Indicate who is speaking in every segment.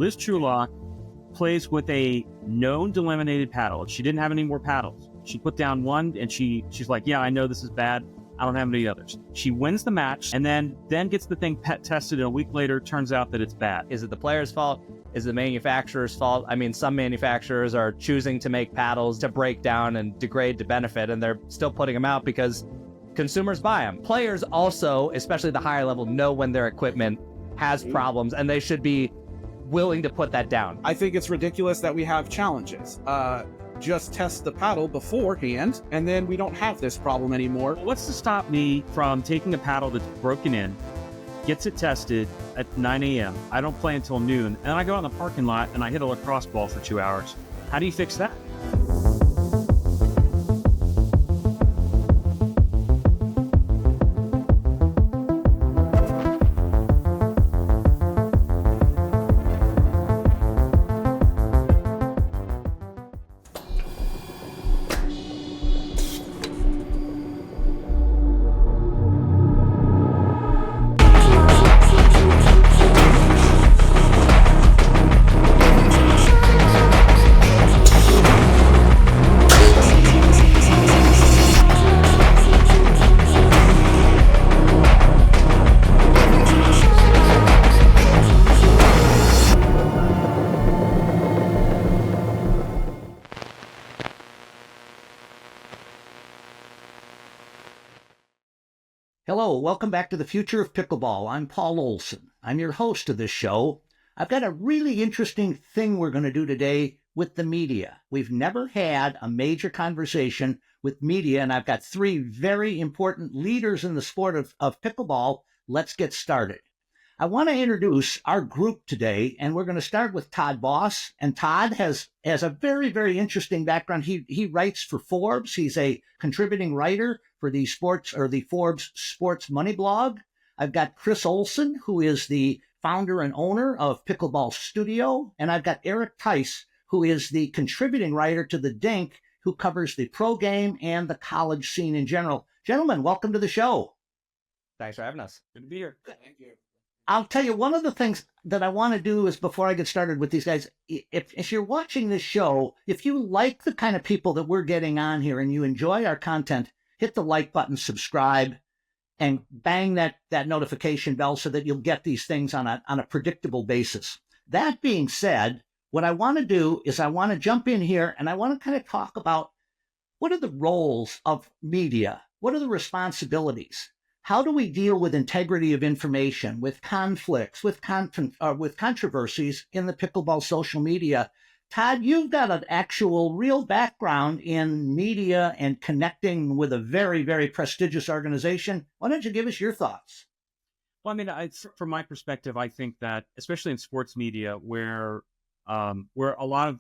Speaker 1: Liz Trulock plays with a known delaminated paddle. She didn't have any more paddles. She put down one and she's like, yeah, I know this is bad. I don't have any others. She wins the match and then gets the thing pet tested, and a week later turns out that it's bad.
Speaker 2: Is it the player's fault? Is it the manufacturer's fault? I mean, some manufacturers are choosing to make paddles to break down and degrade to benefit, and they're still putting them out because consumers buy them. Players also, especially the higher level, know when their equipment has problems, and they should be willing to put that down.
Speaker 3: I think it's ridiculous that we have challenges. Just test the paddle beforehand, and then we don't have this problem anymore.
Speaker 1: What's to stop me from taking a paddle that's broken in, gets it tested at 9 a.m. I don't play until noon, and I go out in the parking lot and I hit a lacrosse ball for 2 hours. How do you fix that?
Speaker 4: Hello, welcome back to the Future of Pickleball. I'm Paul Olson. I'm your host of this show. I've got a really interesting thing we're going to do today with the media. We've never had a major conversation with media, and I've got three very important leaders in the sport of pickleball. Let's get started. I want to introduce our group today, and we're going to start with Todd Boss. And Todd has a very, very interesting background. He writes for Forbes. He's a contributing writer for the Forbes Sports Money blog. I've got Chris Olson, who is the founder and owner of Pickleball Studio. And I've got Erik Tice, who is the contributing writer to the Dink, who covers the pro game and the college scene in general. Gentlemen, welcome to the show.
Speaker 2: Thanks for having us.
Speaker 1: Good to be here.
Speaker 3: Thank you.
Speaker 4: I'll tell you, one of the things that I want to do is, before I get started with these guys, if you're watching this show, if you like the kind of people that we're getting on here and you enjoy our content, hit the like button, subscribe, and bang that notification bell so that you'll get these things on a predictable basis. That being said, what I want to do is I want to jump in here and I want to kind of talk about what are the roles of media? What are the responsibilities? How do we deal with integrity of information, with conflicts, with controversies in the pickleball social media? Todd, you've got an actual real background in media and connecting with a very, very prestigious organization. Why don't you give us your thoughts?
Speaker 1: Well, I mean, from my perspective, I think that especially in sports media, where a lot of,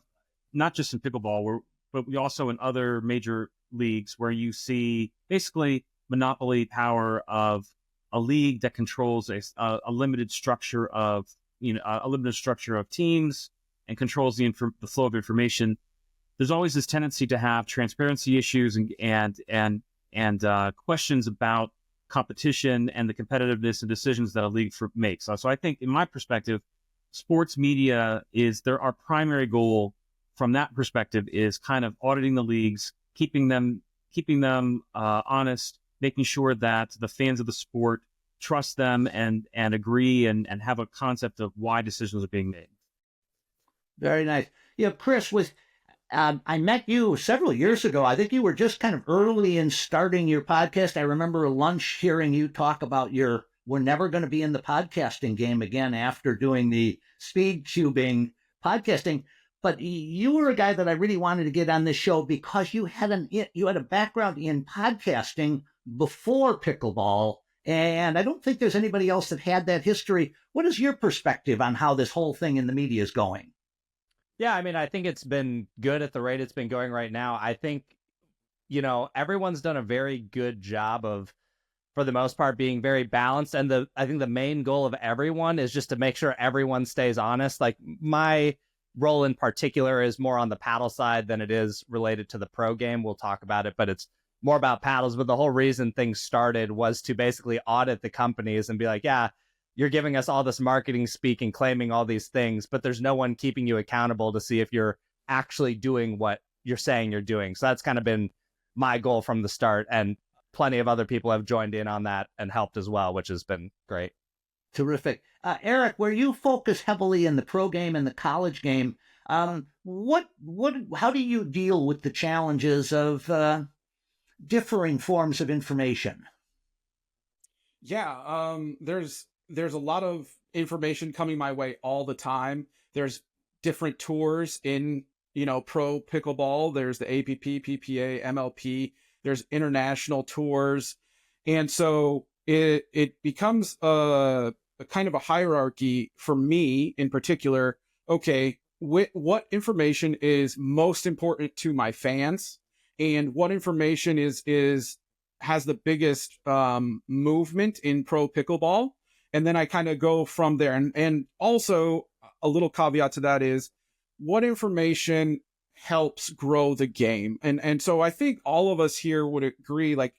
Speaker 1: not just in pickleball, but we also in other major leagues, where you see basically monopoly power of a league that controls a limited structure of teams and controls the flow of information. There's always this tendency to have transparency issues and questions about competition and the competitiveness and decisions that a league makes. So I think, in my perspective, sports media our primary goal from that perspective is kind of auditing the leagues, keeping them honest, making sure that the fans of the sport trust them and agree and have a concept of why decisions are being made.
Speaker 4: Very nice. Chris, I met you several years ago. I think you were just kind of early in starting your podcast. I remember a lunch hearing you talk about we're never going to be in the podcasting game again after doing the speed cubing podcasting. But you were a guy that I really wanted to get on this show because you had a background in podcasting before pickleball, and I don't think there's anybody else that had that history. What is your perspective on how this whole thing in the media is going?
Speaker 2: Yeah, I mean, I think it's been good at the rate it's been going right now. I think, everyone's done a very good job of, for the most part, being very balanced. And I think the main goal of everyone is just to make sure everyone stays honest. Like, my role in particular is more on the paddle side than it is related to the pro game. We'll talk about it, but it's more about paddles. But the whole reason things started was to basically audit the companies and be like, yeah, you're giving us all this marketing speak and claiming all these things, but there's no one keeping you accountable to see if you're actually doing what you're saying you're doing. So that's kind of been my goal from the start. And plenty of other people have joined in on that and helped as well, which has been great.
Speaker 4: Terrific. Erik, where you focus heavily in the pro game and the college game, how do you deal with the challenges of differing forms of information?
Speaker 3: Yeah, there's a lot of information coming my way all the time. There's different tours in, pro pickleball. There's the APP, PPA, MLP. There's international tours. And so it becomes a kind of a hierarchy for me in particular. Okay, what information is most important to my fans, and what information has the biggest movement in pro pickleball, and then I kind of go from there. And also a little caveat to that is what information helps grow the game. And so I think all of us here would agree, like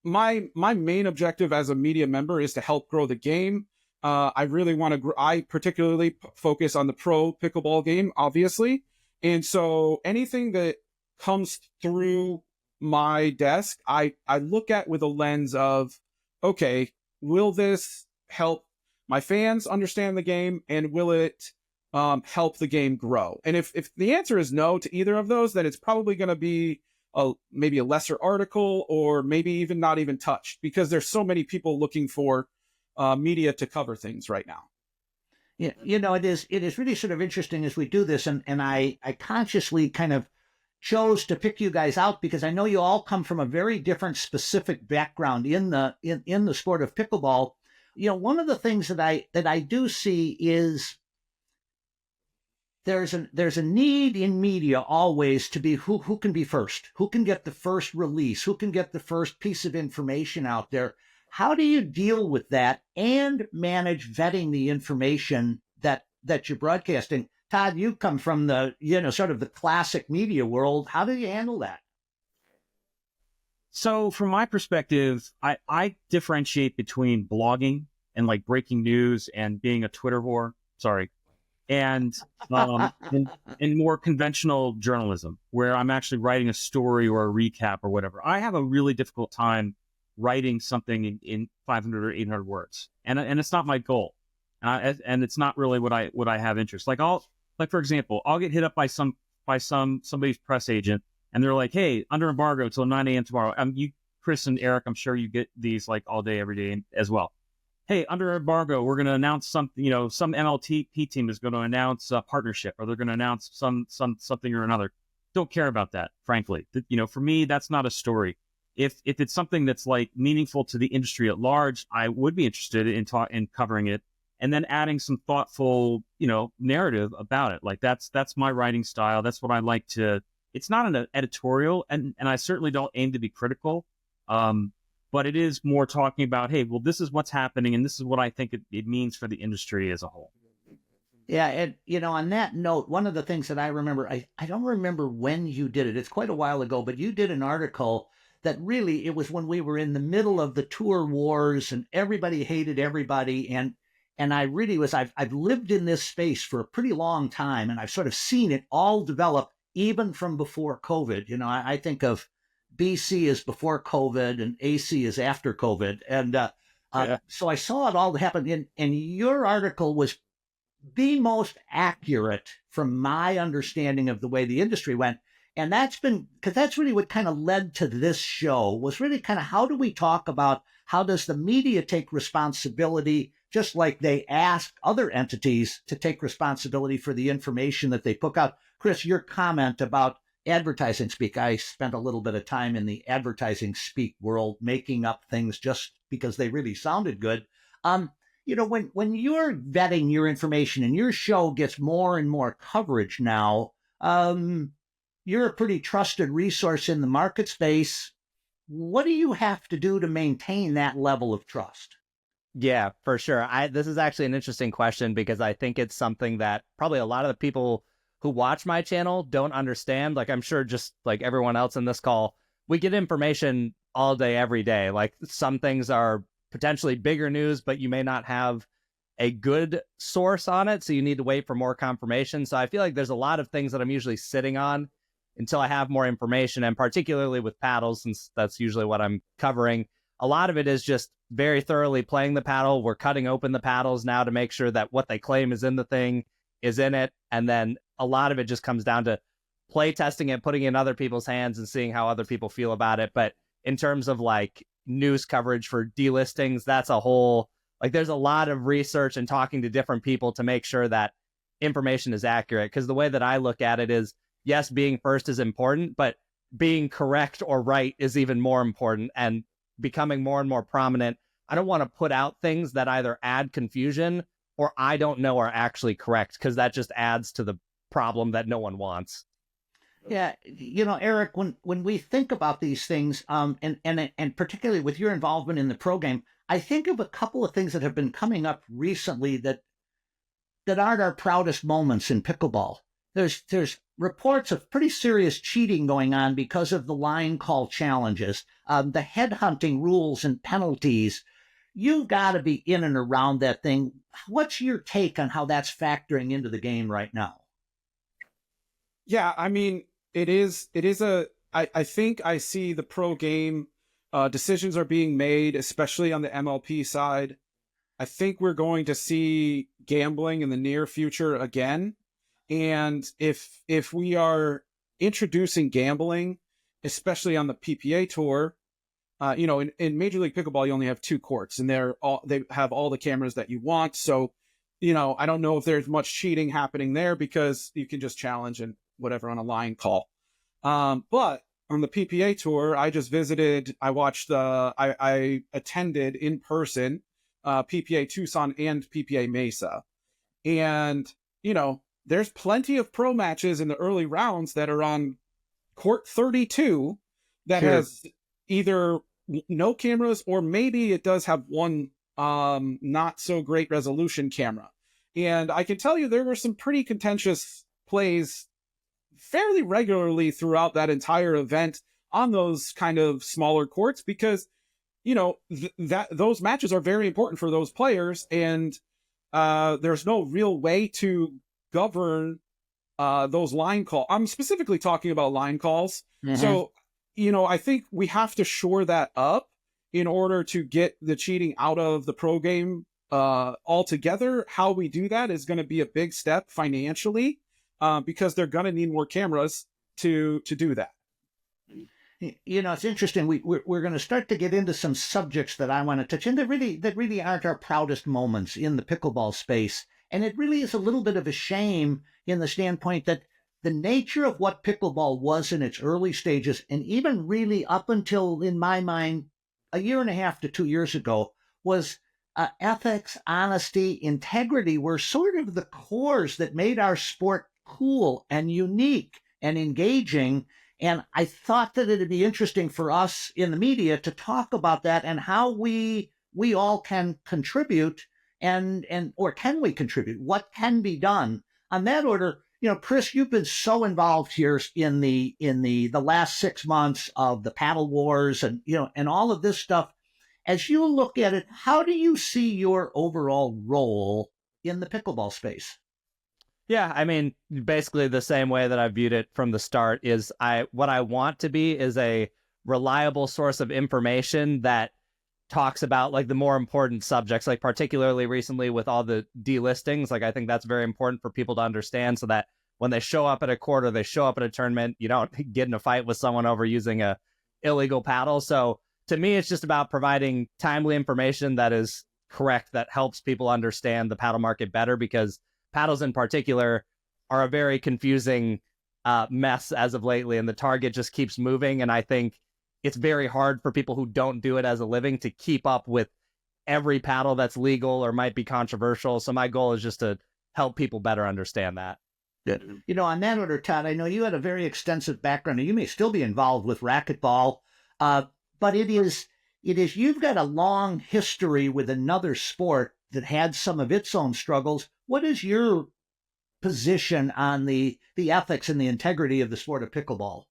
Speaker 3: my main objective as a media member is to help grow the game. I really want to I particularly focus on the pro pickleball game, obviously. And so anything that comes through my desk, I look at with a lens of, okay, will this help my fans understand the game, and will it help the game grow? And if the answer is no to either of those, then it's probably going to be maybe a lesser article, or maybe even not even touched, because there's so many people looking for media to cover things right now.
Speaker 4: Yeah, it is really sort of interesting as we do this, and I consciously kind of chose to pick you guys out because I know you all come from a very different specific background in the sport of pickleball. One of the things that I do see is there's a need in media always to be who can be first, who can get the first release, who can get the first piece of information out there. How do you deal with that and manage vetting the information that you're broadcasting? Todd, you come from the, sort of the classic media world. How do you handle that?
Speaker 1: So from my perspective, I differentiate between blogging and like breaking news and being a Twitter whore. Sorry. And in more conventional journalism, where I'm actually writing a story or a recap or whatever. I have a really difficult time writing something in 500 or 800 words, and it's not my goal, and it's not really what I have interest. Like for example, I'll get hit up by somebody's press agent, and they're like, "Hey, under embargo till 9 a.m. tomorrow." Chris and Erik, I'm sure you get these like all day, every day as well. Hey, under embargo, we're going to announce something. Some MLTP team is going to announce a partnership, or they're going to announce something or another. Don't care about that, frankly. For me, that's not a story. If it's something that's like meaningful to the industry at large, I would be interested in covering it, and then adding some thoughtful, narrative about it. Like that's my writing style. That's what I like to. It's not an editorial, and I certainly don't aim to be critical. But it is more talking about, hey, well, this is what's happening, and this is what I think it means for the industry as a whole.
Speaker 4: Yeah, and on that note, one of the things that I remember, I don't remember when you did it. It's quite a while ago, but you did an article that really, it was when we were in the middle of the tour wars and everybody hated everybody. And I really was, I've lived in this space for a pretty long time, and I've sort of seen it all develop even from before COVID. I think of BC as before COVID and AC is after COVID. And so I saw it all happen. And your article was the most accurate from my understanding of the way the industry went. And because that's really what kind of led to this show, was really kind of how do we talk about how does the media take responsibility, just like they ask other entities to take responsibility for the information that they put out. Chris, your comment about advertising speak, I spent a little bit of time in the advertising speak world making up things just because they really sounded good. When you're vetting your information and your show gets more and more coverage now, you're a pretty trusted resource in the market space. What do you have to do to maintain that level of trust?
Speaker 2: Yeah, for sure. This is actually an interesting question because I think it's something that probably a lot of the people who watch my channel don't understand. Like, I'm sure just like everyone else in this call, we get information all day, every day. Like some things are potentially bigger news, but you may not have a good source on it, so you need to wait for more confirmation. So I feel like there's a lot of things that I'm usually sitting on until I have more information, and particularly with paddles, since that's usually what I'm covering, a lot of it is just very thoroughly playing the paddle. We're cutting open the paddles now to make sure that what they claim is in the thing is in it, and then a lot of it just comes down to play testing it, putting it in other people's hands and seeing how other people feel about it. But in terms of like news coverage for delistings, that's a whole, like there's a lot of research and talking to different people to make sure that information is accurate. Because the way that I look at it is, yes, being first is important, but being correct or right is even more important and becoming more and more prominent. I don't want to put out things that either add confusion or I don't know are actually correct, because that just adds to the problem that no one wants.
Speaker 4: Yeah, Erik, when we think about these things, and particularly with your involvement in the pro game, I think of a couple of things that have been coming up recently that aren't our proudest moments in pickleball. There's reports of pretty serious cheating going on because of the line call challenges, the headhunting rules and penalties. You've got to be in and around that thing. What's your take on how that's factoring into the game right now?
Speaker 3: Yeah, I mean, I think I see the pro game, decisions are being made, especially on the MLP side. I think we're going to see gambling in the near future again. And if we are introducing gambling, especially on the PPA tour, in Major League Pickleball, you only have 2 courts, and they have all the cameras that you want. So, I don't know if there's much cheating happening there, because you can just challenge and whatever on a line call. But on the PPA tour, I just visited, I attended in person, PPA Tucson and PPA Mesa. And, there's plenty of pro matches in the early rounds that are on court 32 that has either no cameras, or maybe it does have one not so great resolution camera. And I can tell you there were some pretty contentious plays fairly regularly throughout that entire event on those kind of smaller courts, because those matches are very important for those players, and there's no real way to govern those line calls. I'm specifically talking about line calls. Mm-hmm. So I think we have to shore that up in order to get the cheating out of the pro game altogether. How we do that is going to be a big step financially, because they're going to need more cameras to do that.
Speaker 4: It's interesting. We're going to start to get into some subjects that I want to touch, and that really aren't our proudest moments in the pickleball space. And it really is a little bit of a shame in the standpoint that the nature of what pickleball was in its early stages, and even really up until, in my mind, a year and a half to 2 years ago, was ethics, honesty, integrity were sort of the cores that made our sport cool and unique and engaging. And I thought that it'd be interesting for us in the media to talk about that and how we all can contribute, or can we contribute? What can be done? On that order, Chris, you've been so involved here in the last 6 months of the paddle wars and all of this stuff. As you look at it, how do you see your overall role in the pickleball space?
Speaker 2: Yeah, I mean, basically the same way that I viewed it from the start is what I want to be is a reliable source of information that talks about like the more important subjects, like particularly recently with all the delistings. Like I think that's very important for people to understand, so that when they show up at a court or they show up at a tournament, you don't get in a fight with someone over using a illegal paddle. So to me, it's just about providing timely information that is correct, that helps people understand the paddle market better, because paddles in particular are a very confusing mess as of lately, and the target just keeps moving. And I think it's very hard for people who don't do it as a living to keep up with every paddle that's legal or might be controversial. So my goal is just to help people better understand that.
Speaker 4: Good. On that order, Todd, I know you had a very extensive background, and you may still be involved with racquetball, but it is you've got a long history with another sport that had some of its own struggles. What is your position on the ethics and the integrity of the sport of pickleball?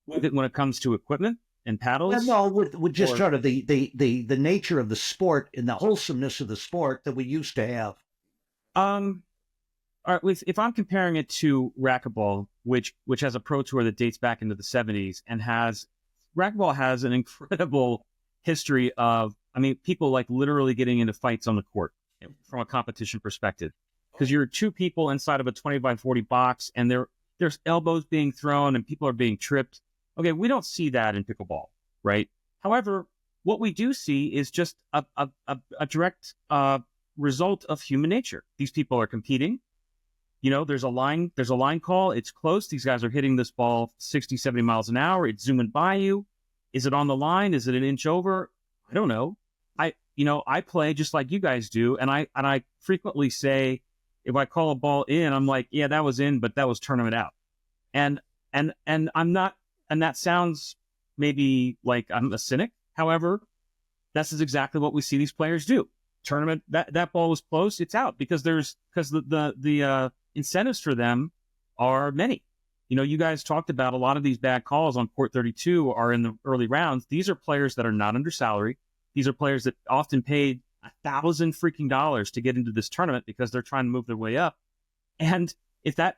Speaker 1: When it comes to equipment? and paddles?
Speaker 4: Well, no, with just
Speaker 1: Or-
Speaker 4: sort of the nature of the sport and the wholesomeness of the sport that we used to have.
Speaker 1: All right, if I'm comparing it to racquetball, which has a pro tour that dates back into the 70s and racquetball has an incredible history of, I mean, people like literally getting into fights on the court from a competition perspective, because you're two people inside of a 20 by 40 box and there's elbows being thrown and people are being tripped. Okay, we don't see that in pickleball, right? However, what we do see is just a direct result of human nature. These people are competing. You know, there's a line call. It's close. These guys are hitting this ball 60, 70 miles an hour. It's zooming by you. Is it on the line? Is it an inch over? I don't know. I play just like you guys do. And I frequently say, if I call a ball in, I'm like, yeah, that was in, but that was tournament out. And I'm not, and that sounds maybe like I'm a cynic. However, this is exactly what we see these players do. Tournament, that ball was close, it's out, because the incentives for them are many. You know, you guys talked about a lot of these bad calls on court 32 are in the early rounds. These are players that are not under salary. These are players that often paid $1,000 freaking dollars to get into this tournament because they're trying to move their way up. And if that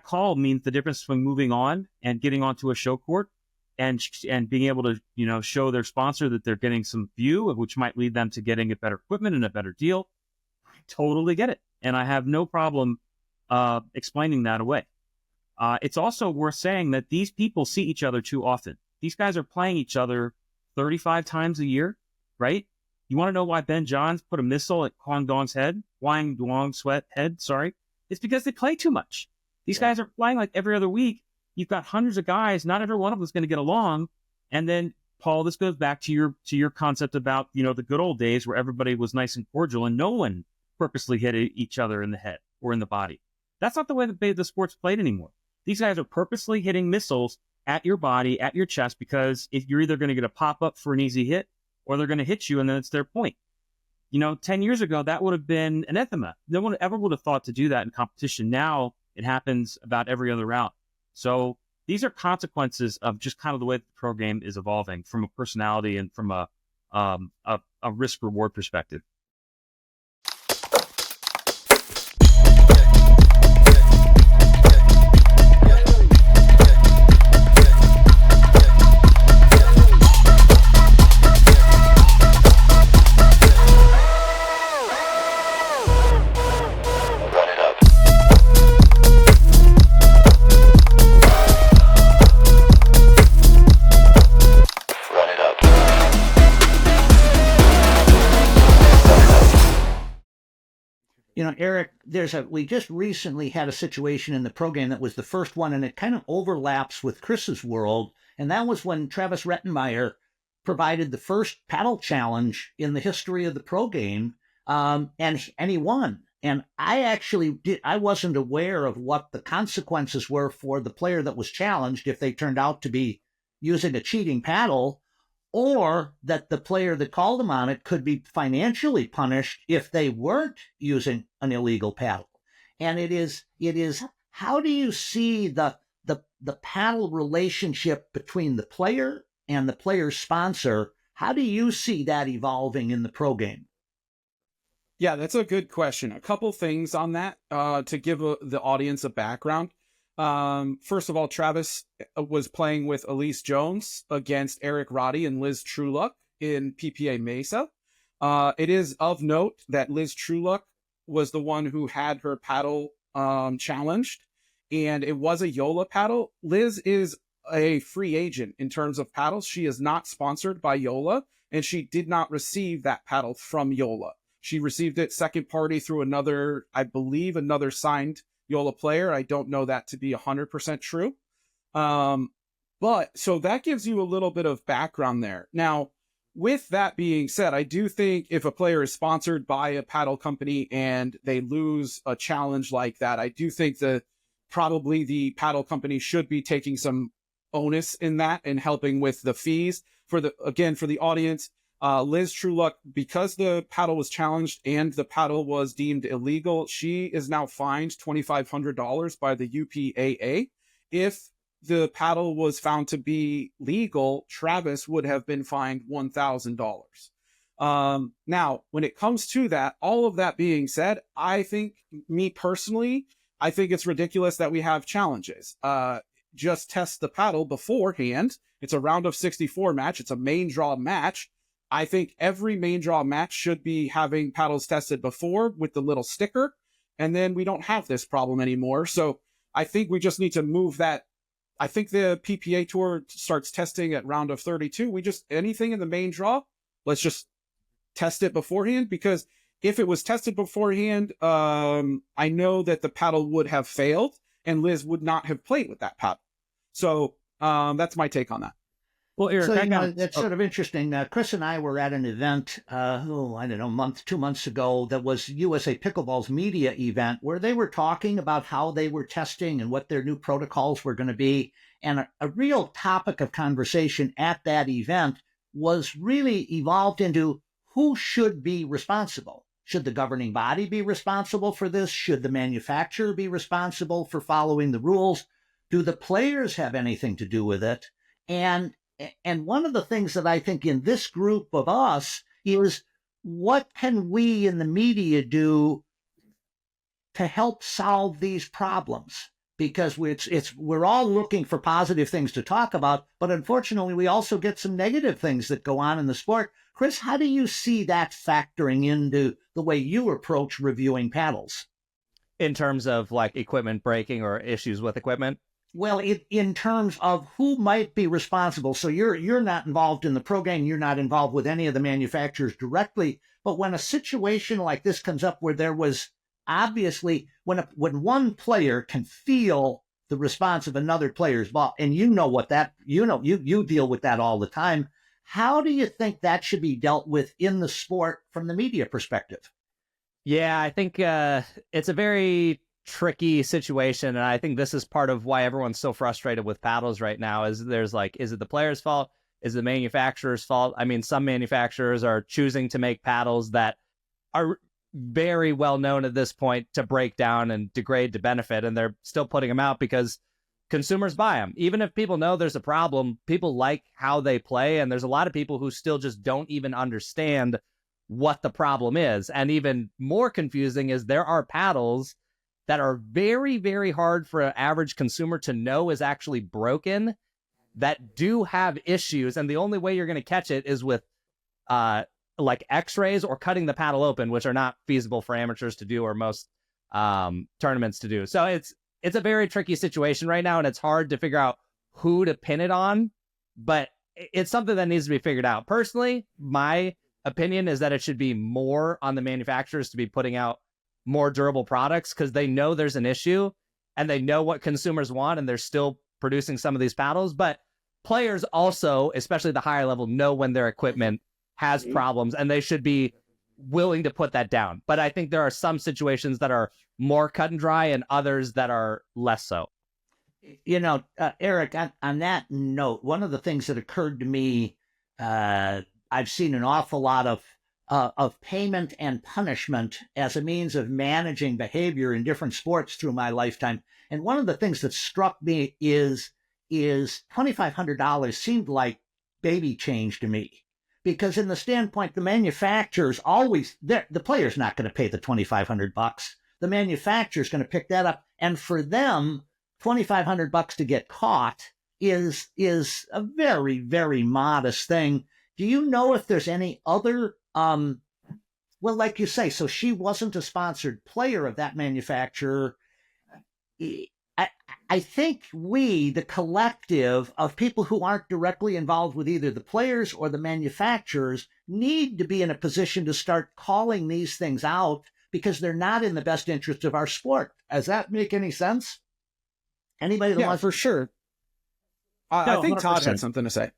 Speaker 1: call means the difference between moving on and getting onto a show court and being able to, you know, show their sponsor that they're getting some view, which might lead them to getting a better equipment and a better deal, I totally get it. And I have no problem explaining that away. It's also worth saying that these people see each other too often. These guys are playing each other 35 times a year, right? You want to know why Ben Johns put a missile at Huang Duong's head? It's because they play too much. These guys are playing like every other week. You've got hundreds of guys. Not every one of them is going to get along. And then, Paul, this goes back to your concept about, you know, the good old days where everybody was nice and cordial and no one purposely hit each other in the head or in the body. That's not the way the sport's played anymore. These guys are purposely hitting missiles at your body, at your chest, because if you're either going to get a pop-up for an easy hit or they're going to hit you and then it's their point. You know, 10 years ago, that would have been anathema. No one ever would have thought to do that in competition. Now it happens about every other round. So these are consequences of just kind of the way the pro game is evolving from a personality and from a risk-reward perspective.
Speaker 4: You know, Erik, we just recently had a situation in the program that was the first one, and it kind of overlaps with Chris's world. And that was when Travis Rettenmeyer provided the first paddle challenge in the history of the pro game, and he won. And I wasn't aware of what the consequences were for the player that was challenged if they turned out to be using a cheating paddle, or that the player that called them on it could be financially punished if they weren't using an illegal paddle. And it is, how do you see the paddle relationship between the player and the player's sponsor? How do you see that evolving in the pro game?
Speaker 3: Yeah, that's a good question. A couple things on that to give the audience a background. First of all, Travis was playing with Elise Jones against Eric Roddy and Liz Trueluck in PPA Mesa. It is of note that Liz Trueluck was the one who had her paddle challenged, and it was a Yola paddle. Liz is a free agent in terms of paddles. She is not sponsored by Yola, and she did not receive that paddle from Yola. She received it second party through another signed Yola player. I don't know that to be 100% true. But so that gives you a little bit of background there. Now, with that being said, I do think if a player is sponsored by a paddle company and they lose a challenge like that, I do think that probably the paddle company should be taking some onus in that and helping with the fees. For the audience, Liz Trueluck, because the paddle was challenged and the paddle was deemed illegal, she is now fined $2,500 by the UPAA. If the paddle was found to be legal, Travis would have been fined $1,000. Now, when it comes to that, all of that being said, I think, me personally, I think it's ridiculous that we have challenges. Just test the paddle beforehand. It's a round of 64 match. It's a main draw match. I think every main draw match should be having paddles tested before with the little sticker, and then we don't have this problem anymore. So I think we just need to move that. I think the PPA Tour starts testing at round of 32. Anything in the main draw, let's just test it beforehand, because if it was tested beforehand, I know that the paddle would have failed and Liz would not have played with that paddle. So that's my take on that.
Speaker 1: Well, Erik,
Speaker 4: So, that's sort of interesting. Chris and I were at an event, I don't know, 2 months ago, that was USA Pickleball's media event, where they were talking about how they were testing and what their new protocols were going to be. And a real topic of conversation at that event was really evolved into who should be responsible. Should the governing body be responsible for this? Should the manufacturer be responsible for following the rules? Do the players have anything to do with it? And one of the things that I think in this group of us is, what can we in the media do to help solve these problems? Because we're all looking for positive things to talk about, but unfortunately we also get some negative things that go on in the sport. Chris, how do you see that factoring into the way you approach reviewing paddles?
Speaker 2: In terms of like equipment breaking or issues with equipment?
Speaker 4: Well, in terms of who might be responsible. So you're not involved in the pro game, you're not involved with any of the manufacturers directly. But when a situation like this comes up, where there was obviously, when one player can feel the response of another player's ball, and you deal with that all the time. How do you think that should be dealt with in the sport from the media perspective?
Speaker 2: Yeah, I think it's a very tricky situation, and I think this is part of why everyone's so frustrated with paddles right now. Is it the player's fault? Is it the manufacturer's fault? I mean, some manufacturers are choosing to make paddles that are very well known at this point to break down and degrade to benefit, and they're still putting them out because consumers buy them. Even if people know there's a problem, people like how they play, and there's a lot of people who still just don't even understand what the problem is. And even more confusing is there are paddles that are very, very hard for an average consumer to know is actually broken, that do have issues. And the only way you're going to catch it is with like x-rays or cutting the paddle open, which are not feasible for amateurs to do or most tournaments to do. So it's a very tricky situation right now, and it's hard to figure out who to pin it on, but it's something that needs to be figured out. Personally, my opinion is that it should be more on the manufacturers to be putting out more durable products, because they know there's an issue and they know what consumers want, and they're still producing some of these paddles. But players also, especially the higher level, know when their equipment has problems, and they should be willing to put that down. But I think there are some situations that are more cut and dry and others that are less so.
Speaker 4: Erik, on that note, one of the things that occurred to me, I've seen an awful lot of payment and punishment as a means of managing behavior in different sports through my lifetime. And one of the things that struck me is $2,500 seemed like baby change to me. Because in the standpoint, the manufacturers always, the player's not going to pay the $2,500. The manufacturer's going to pick that up. And for them, $2,500 to get caught is a very, very modest thing. Do you know if there's any other, well, like you say, so she wasn't a sponsored player of that manufacturer. I think we, the collective of people who aren't directly involved with either the players or the manufacturers, need to be in a position to start calling these things out, because they're not in the best interest of our sport. Does that make any sense? Anybody that wants?
Speaker 3: For sure. I think 100%. Todd had something to say.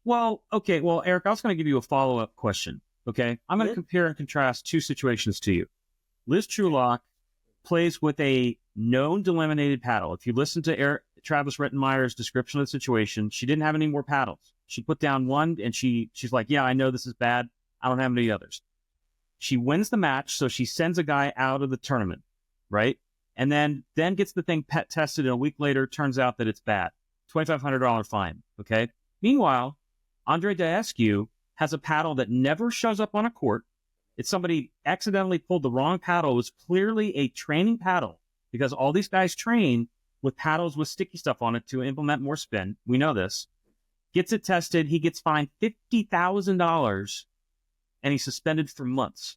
Speaker 1: Well, okay. Well, Erik, I was going to give you a follow-up question. Okay. I'm going to compare and contrast two situations to you. Liz Trulock plays with a known delaminated paddle. If you listen to Travis Rettenmeyer's description of the situation, she didn't have any more paddles. She put down one, and she's like, yeah, I know this is bad. I don't have any others. She wins the match, so she sends a guy out of the tournament, right? and then gets the thing pet tested, and a week later turns out that it's bad. $2,500 fine. Okay. Meanwhile, Andre Daescu has a paddle that never shows up on a court. It's somebody accidentally pulled the wrong paddle. It was clearly a training paddle, because all these guys train with paddles with sticky stuff on it to implement more spin. We know this. Gets it tested. He gets fined $50,000, and he's suspended for months.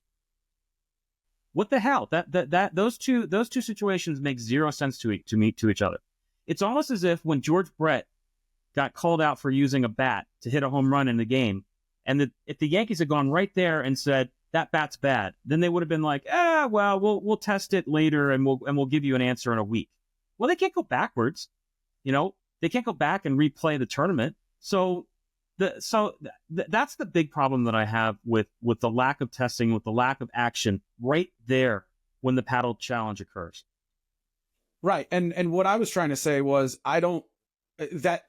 Speaker 1: What the hell? Those two situations make zero sense to each other. It's almost as if when George Brett got called out for using a bat to hit a home run in the game, and if the Yankees had gone right there and said that bat's bad, then they would have been like, well, we'll test it later, and we'll give you an answer in a week. Well, they can't go backwards. They can't go back and replay the tournament. So that's the big problem that I have with the lack of testing, with the lack of action right there when the paddle challenge occurs.
Speaker 3: Right. And what I was trying to say was, that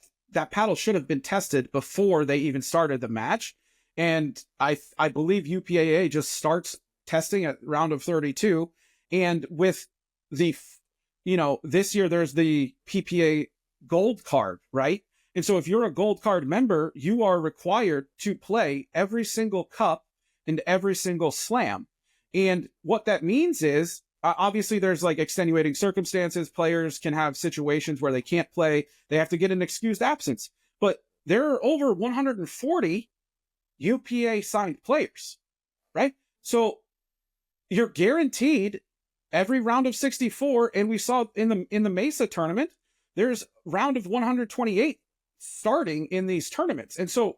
Speaker 3: paddle should have been tested before they even started the match. And I believe UPAA just starts testing at round of 32. And with this year, there's the PPA gold card, right? And so if you're a gold card member, you are required to play every single cup and every single slam. And what that means is, obviously there's like extenuating circumstances. Players can have situations where they can't play. They have to get an excused absence. But there are over 140 UPA signed players, right? So you're guaranteed every round of 64. And we saw in the Mesa tournament, there's round of 128 starting in these tournaments. And so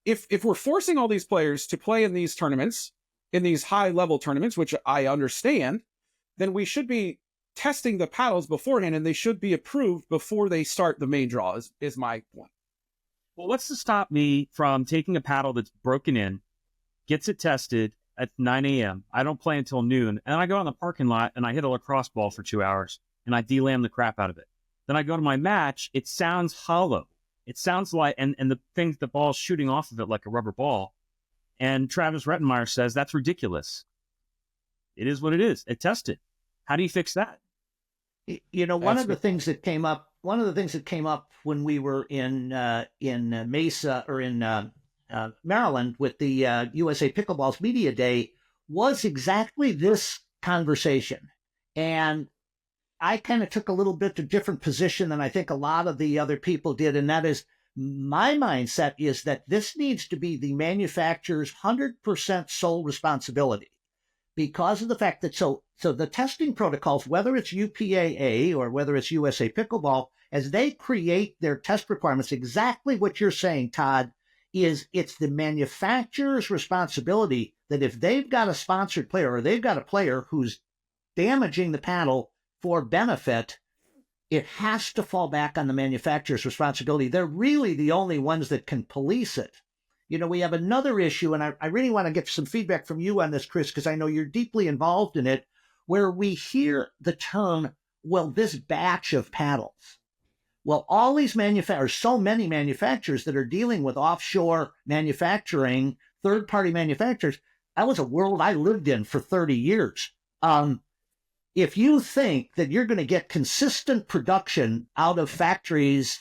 Speaker 3: if we're forcing all these players to play in these tournaments, in these high level tournaments, which I understand, then we should be testing the paddles beforehand, and they should be approved before they start the main draw, is my point.
Speaker 1: Well, what's to stop me from taking a paddle that's broken in, gets it tested at 9 a.m. I don't play until noon, and I go out in the parking lot and I hit a lacrosse ball for 2 hours, and I de-lam the crap out of it. Then I go to my match. It sounds hollow. It sounds like, and the ball's shooting off of it like a rubber ball. And Travis Rettenmeyer says that's ridiculous. It is what it is. It tested. How do you fix that?
Speaker 4: One of the things that came up when we were in Mesa or in Maryland with the USA Pickleball's Media Day was exactly this conversation. And I kind of took a little bit of different position than I think a lot of the other people did. And that is, my mindset is that this needs to be the manufacturer's 100% sole responsibility, because of the fact that so the testing protocols, whether it's UPAA or whether it's USA Pickleball, as they create their test requirements, exactly what you're saying, Todd, is it's the manufacturer's responsibility that if they've got a sponsored player or they've got a player who's damaging the paddle for benefit, it has to fall back on the manufacturer's responsibility. They're really the only ones that can police it. We have another issue, and I really want to get some feedback from you on this, Chris, because I know you're deeply involved in it, where we hear the term, well, this batch of paddles. Well, all these manufacturers, so many manufacturers that are dealing with offshore manufacturing, third-party manufacturers, that was a world I lived in for 30 years. If you think that you're going to get consistent production out of factories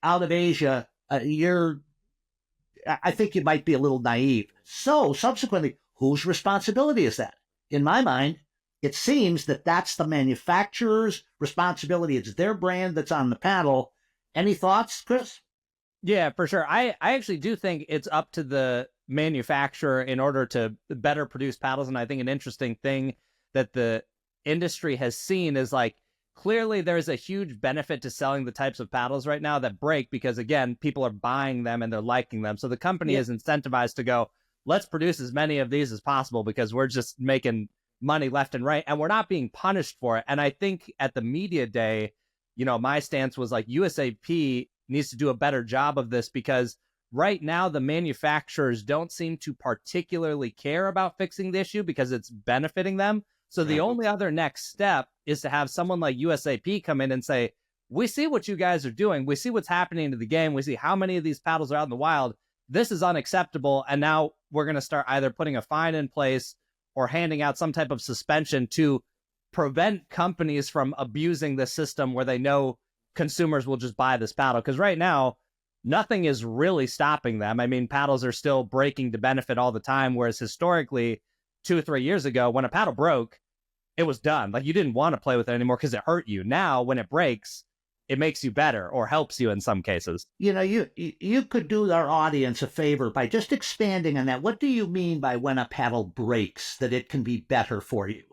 Speaker 4: out of Asia, I think you might be a little naive. So subsequently, whose responsibility is that? In my mind, it seems that that's the manufacturer's responsibility. It's their brand that's on the paddle. Any thoughts, Chris?
Speaker 2: Yeah, for sure. I actually do think it's up to the manufacturer in order to better produce paddles. And I think an interesting thing that the industry has seen is like, clearly there's a huge benefit to selling the types of paddles right now that break, because again, people are buying them and they're liking them. So the company is incentivized to go, let's produce as many of these as possible because we're just making money left and right and we're not being punished for it. And I think at the media day, my stance was like, USAP needs to do a better job of this, because right now the manufacturers don't seem to particularly care about fixing the issue because it's benefiting them. So the only other next step is to have someone like USAP come in and say, we see what you guys are doing. We see what's happening to the game. We see how many of these paddles are out in the wild. This is unacceptable. And now we're going to start either putting a fine in place or handing out some type of suspension to prevent companies from abusing the system where they know consumers will just buy this paddle. Because right now, nothing is really stopping them. I mean, paddles are still breaking to benefit all the time, whereas historically, 2 or 3 years ago, when a paddle broke, it was done. Like, you didn't want to play with it anymore because it hurt you. Now, when it breaks, it makes you better or helps you in some cases.
Speaker 4: You know, you could do our audience a favor by just expanding on that. What do you mean by when a paddle breaks, that it can be better for you?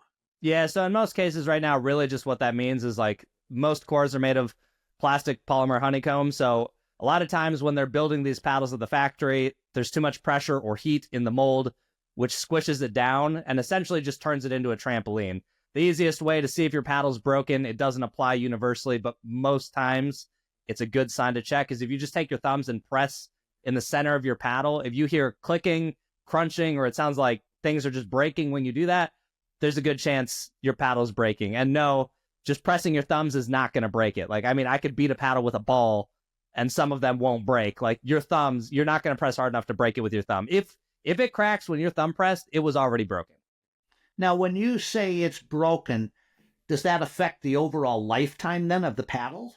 Speaker 2: Yeah, so in most cases right now, really just what that means is like most cores are made of plastic polymer honeycomb. So a lot of times when they're building these paddles at the factory, there's too much pressure or heat in the mold, which squishes it down and essentially just turns it into a trampoline. The easiest way to see if your paddle's broken, it doesn't apply universally, but most times it's a good sign to check, is if you just take your thumbs and press in the center of your paddle. If you hear clicking, crunching, or it sounds like things are just breaking when you do that, there's a good chance your paddle's breaking. And no, just pressing your thumbs is not going to break it. Like, I mean, I could beat a paddle with a ball and some of them won't break. Like, your thumbs, you're not going to press hard enough to break it with your thumb. If it cracks when your thumb pressed, it was already broken.
Speaker 4: Now, when you say it's broken, does that affect the overall lifetime then of the paddle?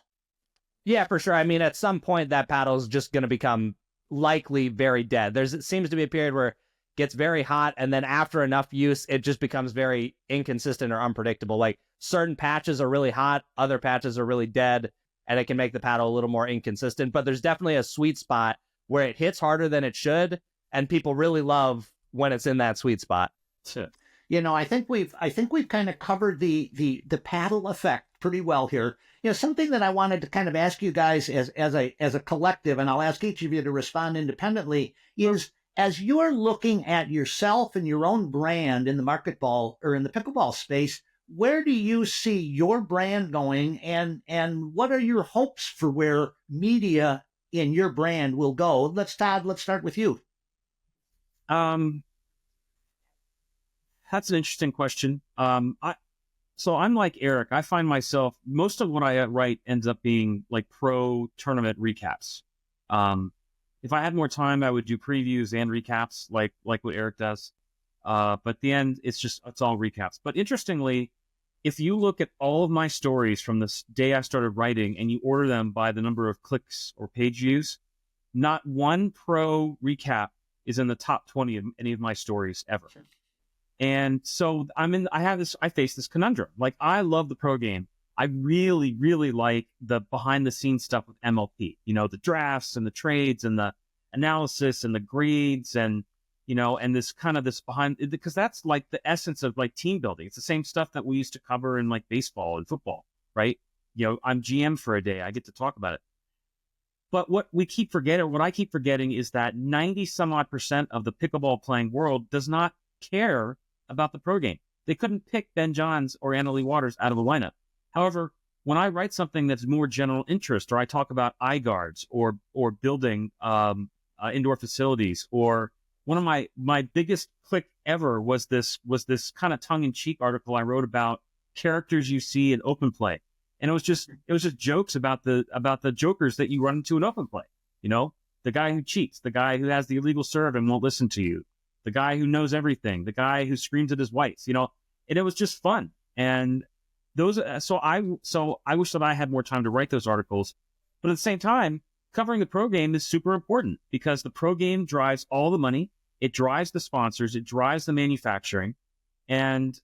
Speaker 2: Yeah, for sure. I mean, at some point that paddle is just going to become likely very dead. It seems to be a period where it gets very hot, and then after enough use, it just becomes very inconsistent or unpredictable. Like, certain patches are really hot, other patches are really dead, and it can make the paddle a little more inconsistent. But there's definitely a sweet spot where it hits harder than it should, and people really love when it's in that sweet spot.
Speaker 4: You know, I think we've kind of covered the paddle effect pretty well here. You know, something that I wanted to kind of ask you guys as a collective, and I'll ask each of you to respond independently, is as you're looking at yourself and your own brand in the marketball or in the pickleball space, where do you see your brand going, and what are your hopes for where media in your brand will go? Let's start with you.
Speaker 1: That's an interesting question. So I'm like Erik. I find myself, most of what I write ends up being like pro tournament recaps. If I had more time, I would do previews and recaps like what Erik does. But at the end, it's all recaps. But interestingly, if you look at all of my stories from the day I started writing and you order them by the number of clicks or page views, not one pro recap is in the top 20 of any of my stories ever. Sure. And so I face this conundrum. Like, I love the pro game. I really, really like the behind the scenes stuff with MLP, you know, the drafts and the trades and the analysis and the grades and, you know, and this behind, because that's like the essence of like team building. It's the same stuff that we used to cover in like baseball and football, right? You know, I'm GM for a day. I get to talk about it. But what I keep forgetting is that 90 some odd % of the pickleball playing world does not care about the pro game. They couldn't pick Ben Johns or Annalie Waters out of the lineup. However, when I write something that's more general interest, or I talk about eye guards or building indoor facilities, or one of my biggest click ever was this kind of tongue-in-cheek article I wrote about characters you see in open play. And it was just jokes about the jokers that you run into in open play. You know, the guy who cheats, the guy who has the illegal serve and won't listen to you, the guy who knows everything, the guy who screams at his wife, you know, and it was just fun. And so I wish that I had more time to write those articles, but at the same time, covering the pro game is super important because the pro game drives all the money. It drives the sponsors, it drives the manufacturing. And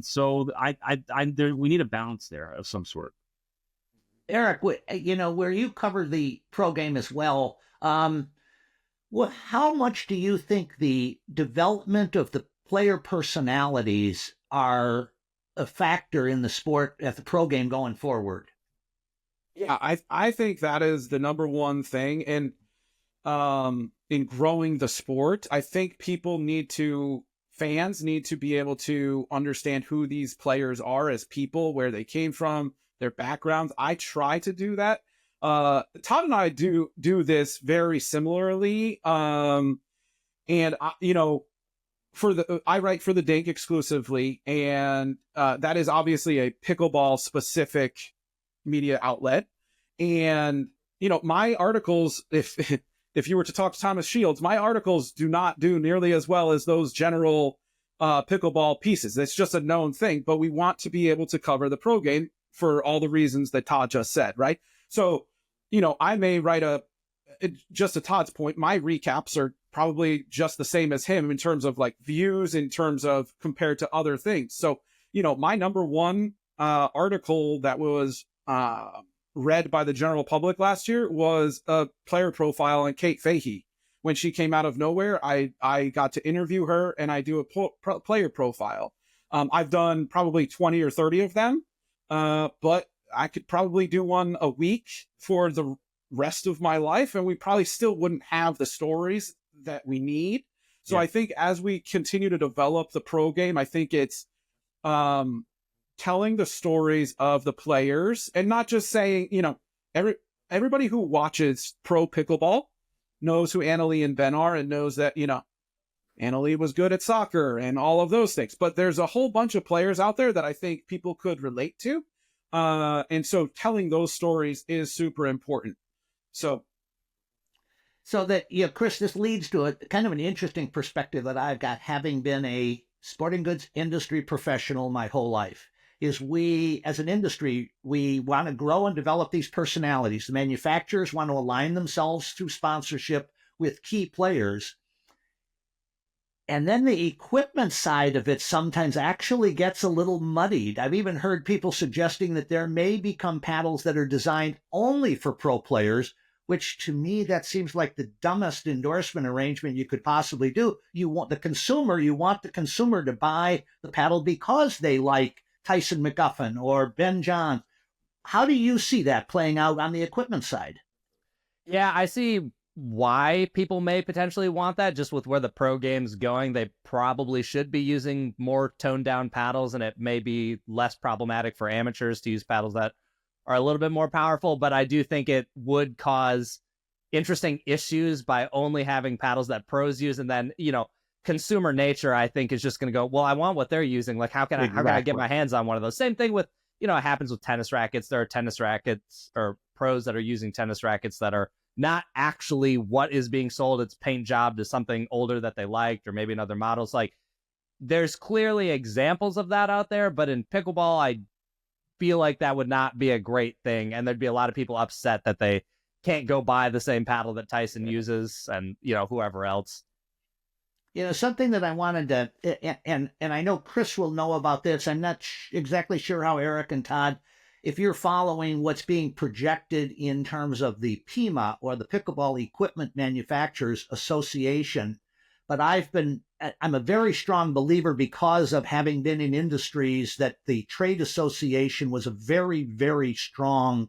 Speaker 1: so we need a balance there of some sort.
Speaker 4: Erik, you know, where you cover the pro game as well, how much do you think the development of the player personalities are a factor in the sport at the pro game going forward?
Speaker 3: Yeah, I think that is the number one thing in growing the sport. I think fans need to be able to understand who these players are as people, where they came from, their backgrounds. I try to do that. Todd and I do this very similarly. And you know, I write for the Dink exclusively, and that is obviously a pickleball specific media outlet. And you know, my articles, if you were to talk to Thomas Shields, my articles do not do nearly as well as those general pickleball pieces. It's just a known thing, but we want to be able to cover the pro game for all the reasons that Todd just said, right? So, I may write just to Todd's point, my recaps are probably just the same as him in terms of like views, in terms of compared to other things. So, my number one article that was read by the general public last year was a player profile on Kate Fahey. When she came out of nowhere, I got to interview her and I do a player profile. I've done probably 20 or 30 of them, but I could probably do one a week for the rest of my life, and we probably still wouldn't have the stories that we need. So I think as we continue to develop the pro game, I think it's telling the stories of the players and not just saying, everybody who watches pro pickleball knows who Annalie and Ben are and knows that, Annalie was good at soccer and all of those things. But there's a whole bunch of players out there that I think people could relate to. And so telling those stories is super important. So
Speaker 4: that, Chris, this leads to a kind of an interesting perspective that I've got, having been a sporting goods industry professional my whole life, is we, as an industry, we want to grow and develop these personalities. The manufacturers want to align themselves through sponsorship with key players. And then the equipment side of it sometimes actually gets a little muddied. I've even heard people suggesting that there may become paddles that are designed only for pro players, which to me, that seems like the dumbest endorsement arrangement you could possibly do. You want the consumer to buy the paddle because they like Tyson McGuffin or Ben Johns. How do you see that playing out on the equipment side?
Speaker 2: Yeah, I see why people may potentially want that. Just with where the pro game's going, they probably should be using more toned down paddles, and it may be less problematic for amateurs to use paddles that are a little bit more powerful. But I do think it would cause interesting issues by only having paddles that pros use, and then, consumer nature, I think, is just going to go, well, I want what they're using. Like, how can I get my hands on one of those? Same thing with, it happens with tennis rackets. There are tennis rackets or pros that are using tennis rackets that are not actually what is being sold. It's paint job to something older that they liked, or maybe another models. Like, there's clearly examples of that out there, but in pickleball, I feel like that would not be a great thing. And there'd be a lot of people upset that they can't go buy the same paddle that Tyson uses and, whoever else.
Speaker 4: Something that I wanted to, and I know Chris will know about this. I'm not exactly sure how Erik and Todd, if you're following what's being projected in terms of the PEMA, or the Pickleball Equipment Manufacturers Association, but I'm a very strong believer, because of having been in industries, that the trade association was a very, very strong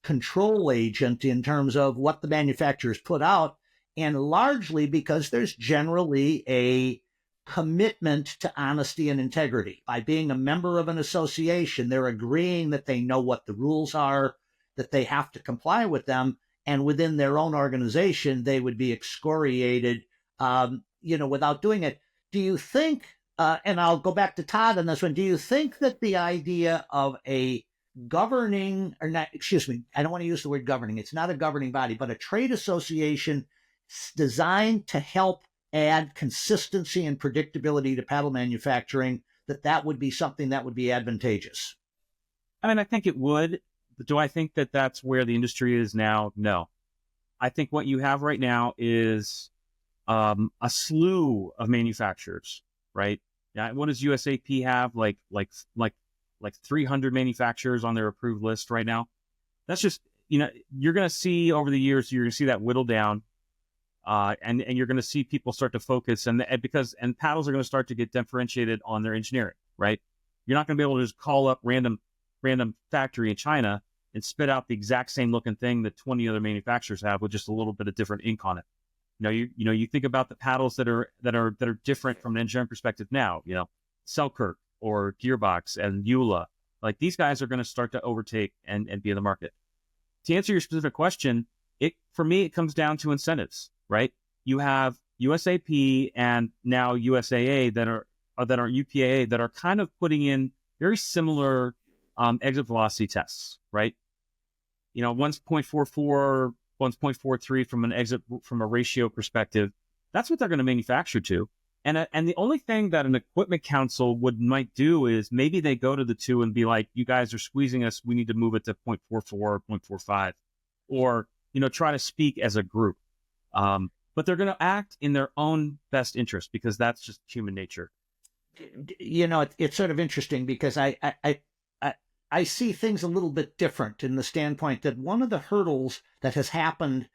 Speaker 4: control agent in terms of what the manufacturers put out. And largely because there's generally a commitment to honesty and integrity. By being a member of an association, they're agreeing that they know what the rules are, that they have to comply with them, and within their own organization, they would be excoriated, without doing it. Do you think, and I'll go back to Todd on this one, do you think that the idea of a governing, or not, excuse me, I don't want to use the word governing, it's not a governing body, but a trade association designed to help add consistency and predictability to paddle manufacturing, that would be something that would be advantageous?
Speaker 1: I mean, I think it would. But do I think that that's where the industry is now? No. I think what you have right now is a slew of manufacturers, right? Yeah. What does USAP have? Like 300 manufacturers on their approved list right now. That's just, you're going to see over the years, you're going to see that whittle down. And you're going to see people start to focus, and paddles are going to start to get differentiated on their engineering, right? You're not going to be able to just call up random factory in China and spit out the exact same looking thing that 20 other manufacturers have with just a little bit of different ink on it. You think about the paddles that are different from an engineering perspective now. Selkirk or Gearbox and Eula, like these guys are going to start to overtake and be in the market. To answer your specific question, for me, it comes down to incentives. Right? You have USAP and now USAA that are UPAA that are kind of putting in very similar exit velocity tests, right? 1.44, 1.43 from a ratio perspective. That's what they're going to manufacture to. And the only thing that an equipment council might do is maybe they go to the two and be like, you guys are squeezing us. We need to move it to 0.44 or 0.45, or, try to speak as a group. But they're going to act in their own best interest because that's just human nature.
Speaker 4: It's sort of interesting because I see things a little bit different in the standpoint that one of the hurdles that has happened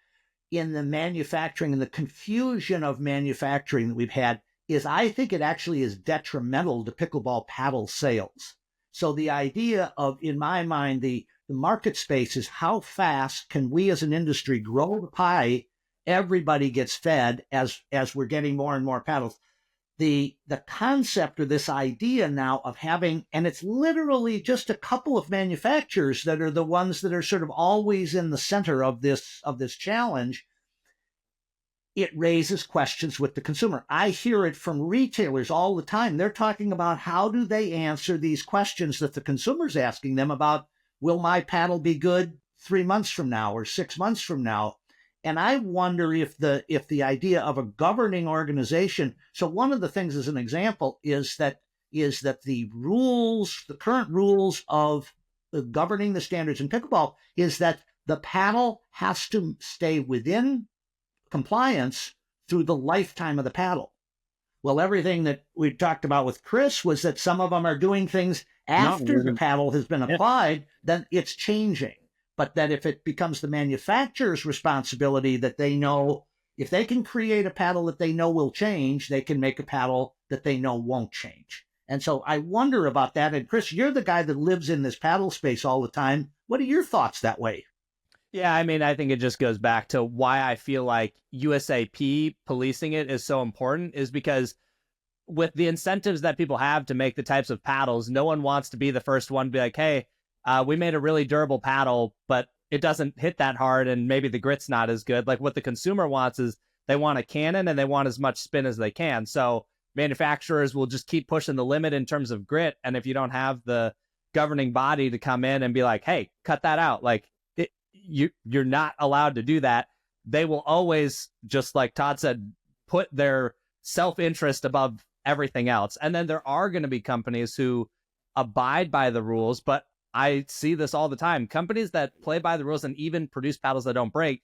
Speaker 4: in the manufacturing and the confusion of manufacturing that we've had is I think it actually is detrimental to pickleball paddle sales. So the idea of, in my mind, the market space is how fast can we as an industry grow the pie? Everybody gets fed as we're getting more and more paddles. The concept or this idea now of having, and it's literally just a couple of manufacturers that are the ones that are sort of always in the center of this challenge. It raises questions with the consumer. I hear it from retailers all the time. They're talking about how do they answer these questions that the consumer's asking them about, will my paddle be good 3 months from now or 6 months from now? And I wonder if the idea of a governing organization. So one of the things, as an example, is that the rules, the current rules of governing the standards in pickleball, is that the paddle has to stay within compliance through the lifetime of the paddle. Well, everything that we talked about with Chris was that some of them are doing things after the paddle has been applied, then it's changing. But that if it becomes the manufacturer's responsibility that they know, if they can create a paddle that they know will change, they can make a paddle that they know won't change. And so I wonder about that. And Chris, you're the guy that lives in this paddle space all the time. What are your thoughts that way?
Speaker 2: Yeah, I mean, I think it just goes back to why I feel like USAP policing it is so important, is because with the incentives that people have to make the types of paddles, no one wants to be the first one to be like, hey, we made a really durable paddle, but it doesn't hit that hard and maybe the grit's not as good. Like what the consumer wants is they want a cannon and they want as much spin as they can. So manufacturers will just keep pushing the limit in terms of grit. And if you don't have the governing body to come in and be like, hey, cut that out, like you're not allowed to do that, they will always, just like Todd said, put their self-interest above everything else. And then there are going to be companies who abide by the rules, but I see this all the time. Companies that play by the rules and even produce paddles that don't break,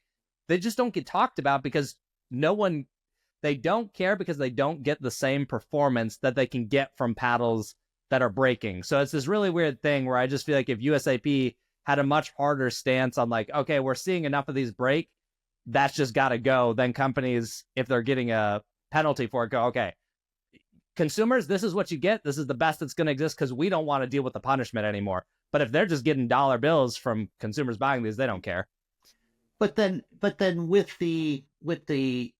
Speaker 2: they just don't get talked about because they don't care because they don't get the same performance that they can get from paddles that are breaking. So it's this really weird thing where I just feel like if USAP had a much harder stance on like, okay, we're seeing enough of these break, that's just got to go, then companies, if they're getting a penalty for it, go, okay, consumers, this is what you get. This is the best that's going to exist because we don't want to deal with the punishment anymore. But if they're just getting dollar bills from consumers buying these, they don't care. But then
Speaker 4: with the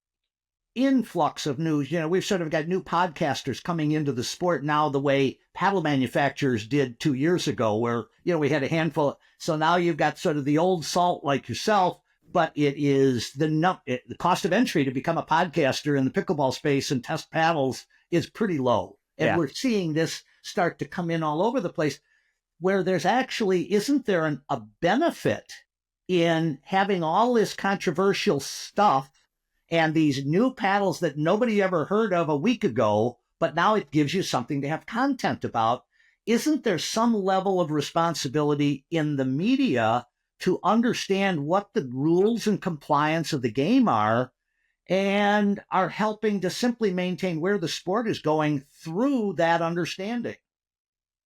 Speaker 4: influx of news, we've sort of got new podcasters coming into the sport now the way paddle manufacturers did 2 years ago, where, we had a handful. So now you've got sort of the old salt like yourself, but it is the cost of entry to become a podcaster in the pickleball space and test paddles is pretty low. And We're seeing this start to come in all over the place, where there's actually, isn't there a benefit in having all this controversial stuff and these new paddles that nobody ever heard of a week ago, but now it gives you something to have content about? Isn't there some level of responsibility in the media to understand what the rules and compliance of the game are and are helping to simply maintain where the sport is going through that understanding?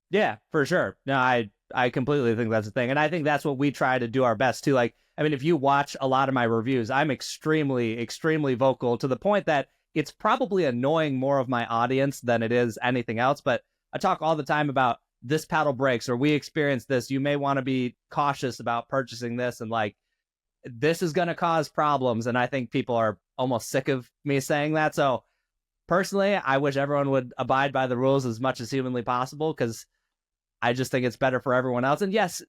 Speaker 2: Yeah, for sure. No, I completely think that's the thing. And I think that's what we try to do our best too. Like, I mean, if you watch a lot of my reviews, I'm extremely, extremely vocal to the point that it's probably annoying more of my audience than it is anything else. But I talk all the time about this paddle breaks or we experienced this. You may want to be cautious about purchasing this. And like, this is going to cause problems. And I think people are almost sick of me saying that. So personally, I wish everyone would abide by the rules as much as humanly possible, because I just think it's better for everyone else. And yes,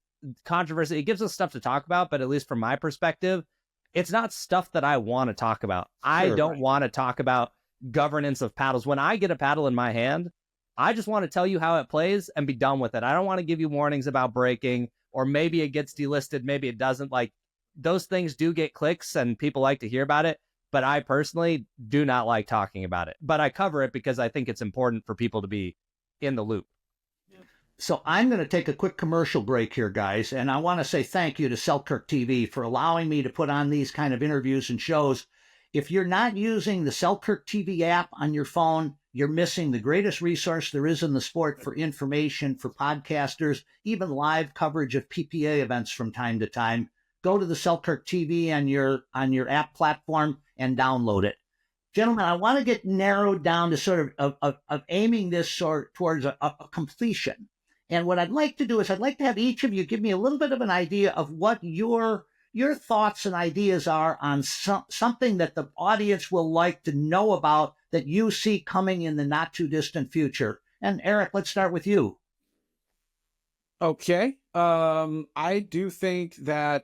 Speaker 2: controversy, it gives us stuff to talk about, but at least from my perspective, it's not stuff that I want to talk about. I don't want to talk about governance of paddles. When I get a paddle in my hand, I just want to tell you how it plays and be done with it. I don't want to give you warnings about breaking, or maybe it gets delisted, maybe it doesn't. Like, those things do get clicks and people like to hear about it, but I personally do not like talking about it. But I cover it because I think it's important for people to be in the loop.
Speaker 4: So I'm going to take a quick commercial break here, guys, and I want to say thank you to Selkirk TV for allowing me to put on these kind of interviews and shows. If you're not using the Selkirk TV app on your phone, you're missing the greatest resource there is in the sport for information, for podcasters, even live coverage of PPA events from time to time. Go to the Selkirk TV on your app platform and download it. Gentlemen, I want to get narrowed down to sort of aiming this towards a completion. And what I'd like to do is I'd like to have each of you give me a little bit of an idea of what your thoughts and ideas are on something that the audience will like to know about that you see coming in the not too distant future. And Erik, let's start with you.
Speaker 3: Okay. I do think that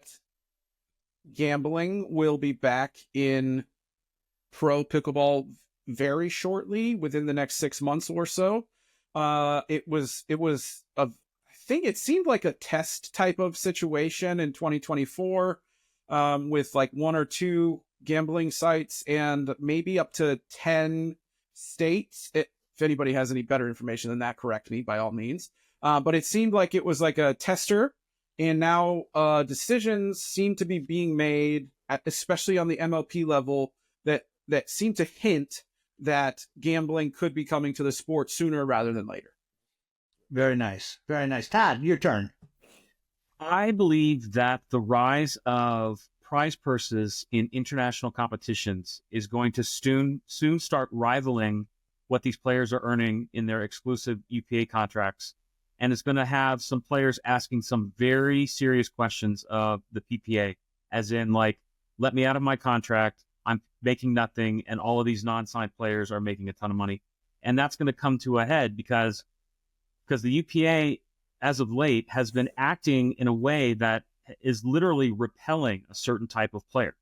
Speaker 3: gambling will be back in pro pickleball very shortly, within the next 6 months or so. It seemed like a test type of situation in 2024, with like 1 or 2 gambling sites and maybe up to 10 states. If anybody has any better information than that, correct me by all means. But it seemed like it was like a tester, and now decisions seem to be being made, especially on the MLP level, that seem to hint that gambling could be coming to the sport sooner rather than later.
Speaker 4: Very nice. Very nice. Todd, your turn.
Speaker 1: I believe that the rise of prize purses in international competitions is going to soon start rivaling what these players are earning in their exclusive UPA contracts. And it's going to have some players asking some very serious questions of the PPA, as in, like, let me out of my contract. I'm making nothing, and all of these non-signed players are making a ton of money. And that's going to come to a head because the UPA, as of late, has been acting in a way that is literally repelling a certain type of player.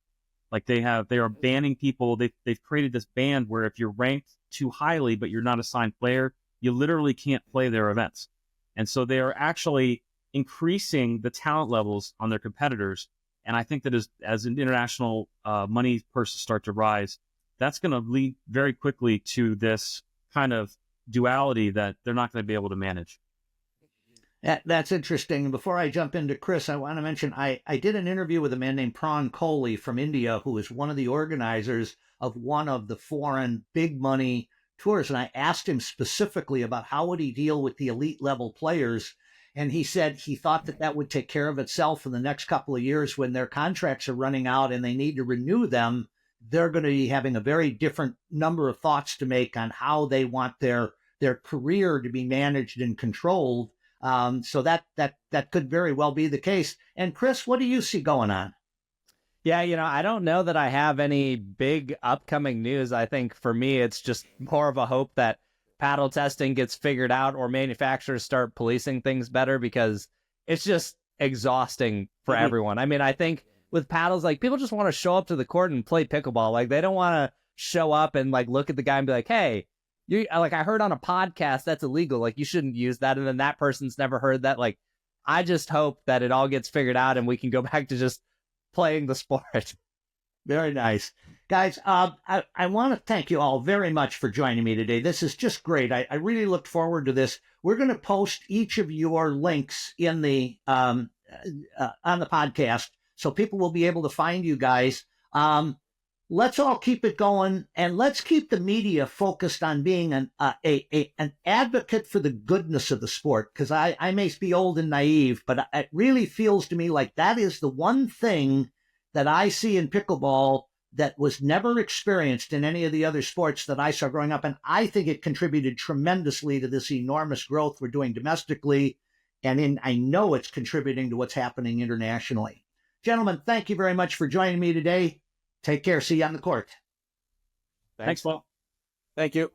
Speaker 1: Like they are banning people. They've created this ban where if you're ranked too highly but you're not a signed player, you literally can't play their events. And so they are actually increasing the talent levels on their competitors. And I think that as an international money purses start to rise, that's going to lead very quickly to this kind of duality that they're not going to be able to manage.
Speaker 4: That's interesting. Before I jump into Chris, I want to mention I did an interview with a man named Pran Kohli from India, who is one of the organizers of one of the foreign big money tours. And I asked him specifically about how would he deal with the elite level players. And he said he thought that would take care of itself in the next couple of years when their contracts are running out and they need to renew them. They're going to be having a very different number of thoughts to make on how they want their career to be managed and controlled. So that could very well be the case. And Chris, what do you see going on?
Speaker 2: Yeah, I don't know that I have any big upcoming news. I think for me, it's just more of a hope that paddle testing gets figured out or manufacturers start policing things better, because it's just exhausting for everyone. I mean, I think with paddles, like, people just want to show up to the court and play pickleball. Like, they don't want to show up and like look at the guy and be like, hey, I heard on a podcast that's illegal. Like, you shouldn't use that. And then that person's never heard that. Like, I just hope that it all gets figured out and we can go back to just playing the sport.
Speaker 4: Very nice. Guys, I want to thank you all very much for joining me today. This is just great. I really looked forward to this. We're going to post each of your links in the on the podcast, so people will be able to find you guys. Let's all keep it going, and let's keep the media focused on being an advocate for the goodness of the sport, because I may be old and naive, but it really feels to me like that is the one thing that I see in pickleball that was never experienced in any of the other sports that I saw growing up. And I think it contributed tremendously to this enormous growth we're doing domestically. And I know it's contributing to what's happening internationally. Gentlemen, thank you very much for joining me today. Take care. See you on the court.
Speaker 1: Thanks, Paul.
Speaker 3: Thank you.